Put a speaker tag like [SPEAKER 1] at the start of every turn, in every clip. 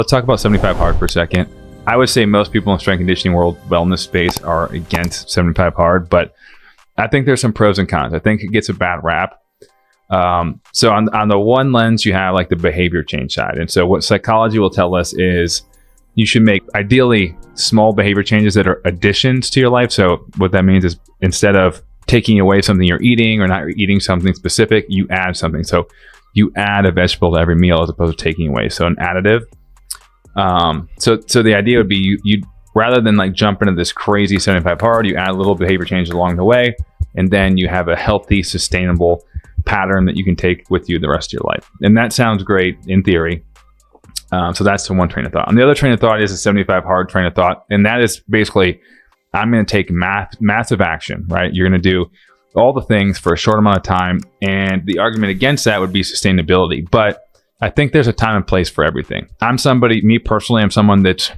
[SPEAKER 1] Let's talk about 75 hard for a second. I would say most people in strength conditioning world wellness space are against 75 hard, but I think there's some pros and cons. I think it gets a bad rap. So on the one lens, you have like the behavior change side. And so what psychology will tell us is you should make ideally small behavior changes that are additions to your life. So what that means is instead of taking away something you're eating or not eating something specific, you add something. So you add a vegetable to every meal as opposed to taking away. So an additive. So the idea would be you rather than like jump into this crazy 75 hard, you add little behavior changes along the way, and then you have a healthy, sustainable pattern that you can take with you the rest of your life. And that sounds great in theory. So that's the one train of thought. And the other train of thought is a 75 hard train of thought. And that is basically, I'm going to take massive action, right? You're going to do all the things for a short amount of time. And the argument against that would be sustainability. But I think there's a time and place for everything. Me personally, I'm someone that's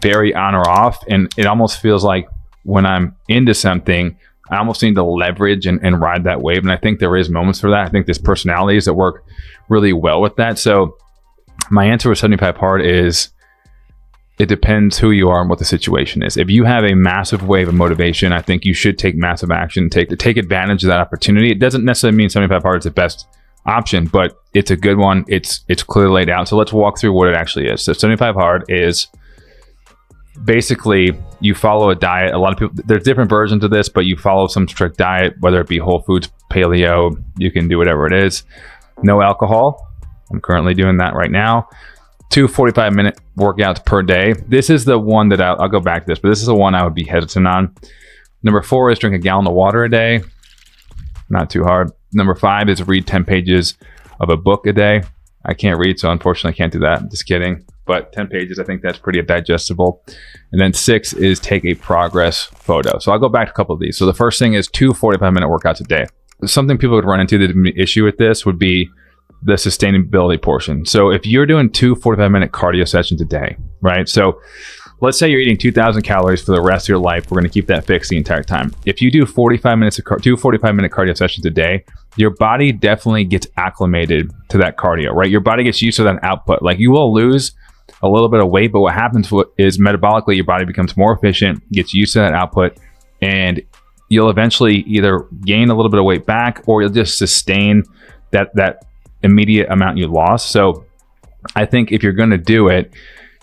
[SPEAKER 1] very on or off. And it almost feels like when I'm into something, I almost need to leverage and ride that wave. And I think there is moments for that. I think there's personalities that work really well with that. So my answer with 75 hard is it depends who you are and what the situation is. If you have a massive wave of motivation, I think you should take massive action, take advantage of that opportunity. It doesn't necessarily mean 75 hard is the best option, but it's a good one. It's clearly laid out. So let's walk through what it actually is. So 75 hard is basically you follow a diet. A lot of people, there's different versions of this, but you follow some strict diet, whether it be whole foods, paleo, you can do whatever it is. No alcohol. I'm currently doing that right now. 2 45-minute workouts per day. This is the one that I'll go back to this, but this is the one I would be hesitant on. Number 4 is drink a gallon of water a day. Not too hard. Number 5 is read 10 pages of a book a day. I can't read, so unfortunately I can't do that. Just kidding. But 10 pages, I think that's pretty digestible. And then 6 is take a progress photo. So I'll go back to a couple of these. So the first thing is 2 45-minute workouts a day. Something people would run into that would be an issue with this would be the sustainability portion. So if you're doing 2 45-minute cardio sessions a day, right? So let's say you're eating 2,000 calories for the rest of your life. We're going to keep that fixed the entire time. If you do 2 45-minute cardio sessions a day, your body definitely gets acclimated to that cardio, right? Your body gets used to that output. Like you will lose a little bit of weight, but what happens is metabolically, your body becomes more efficient, gets used to that output, and you'll eventually either gain a little bit of weight back or you'll just sustain that immediate amount you lost. So I think if you're going to do it,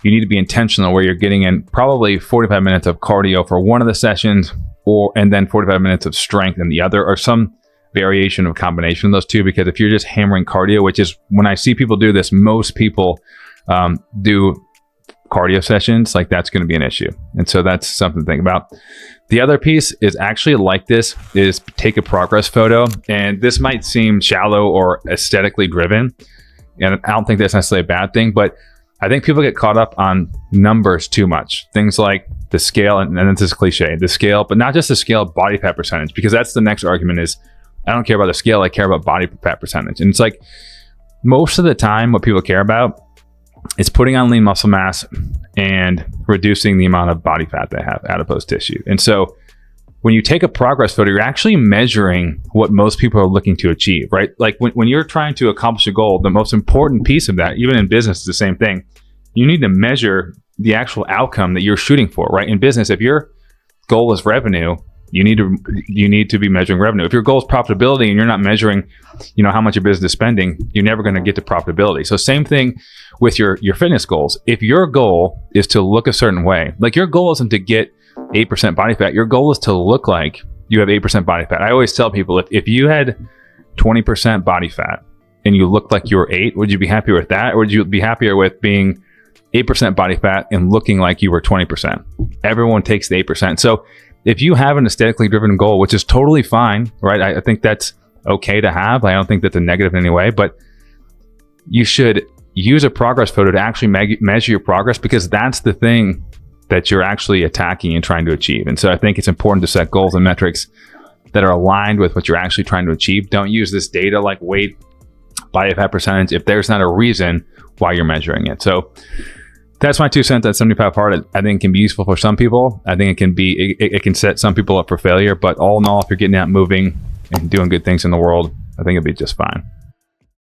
[SPEAKER 1] you need to be intentional where you're getting in probably 45 minutes of cardio for one of the sessions and then 45 minutes of strength in the other, or some variation of combination of those two. Because if you're just hammering cardio, which is when I see people do this, most people do cardio sessions, like that's going to be an issue. And so that's something to think about. The other piece is actually like this is take a progress photo. And this might seem shallow or aesthetically driven. And I don't think that's necessarily a bad thing, but I think people get caught up on numbers too much. Things like the scale, and this is cliche, the scale, but not just the scale, body fat percentage, because that's the next argument is, I don't care about the scale, I care about body fat percentage. And it's like, most of the time, what people care about is putting on lean muscle mass and reducing the amount of body fat they have, adipose tissue. And so when you take a progress photo, you're actually measuring what most people are looking to achieve, right? Like when you're trying to accomplish a goal, the most important piece of that, even in business, is the same thing. You need to measure the actual outcome that you're shooting for, right? In business, if your goal is revenue, you need to be measuring revenue. If your goal is profitability and you're not measuring, how much your business is spending, you're never going to get to profitability. So same thing with your fitness goals. If your goal is to look a certain way, like your goal isn't to get 8% body fat, your goal is to look like you have 8% body fat. I always tell people, if you had 20% body fat and you looked like you were 8, would you be happier with that? Or would you be happier with being 8% body fat and looking like you were 20%? Everyone takes the 8%. So if you have an aesthetically driven goal, which is totally fine, right? I think that's okay to have. I don't think that's a negative in any way, but you should use a progress photo to actually measure your progress, because that's the thing that you're actually attacking and trying to achieve. And so I think it's important to set goals and metrics that are aligned with what you're actually trying to achieve. Don't use this data like weight, body fat percentage, if there's not a reason why you're measuring it. So that's my 2 cents on 75 hard. I think it can be useful for some people. I think it can set some people up for failure, but all in all, if you're getting out moving and doing good things in the world, I think it'll be just fine.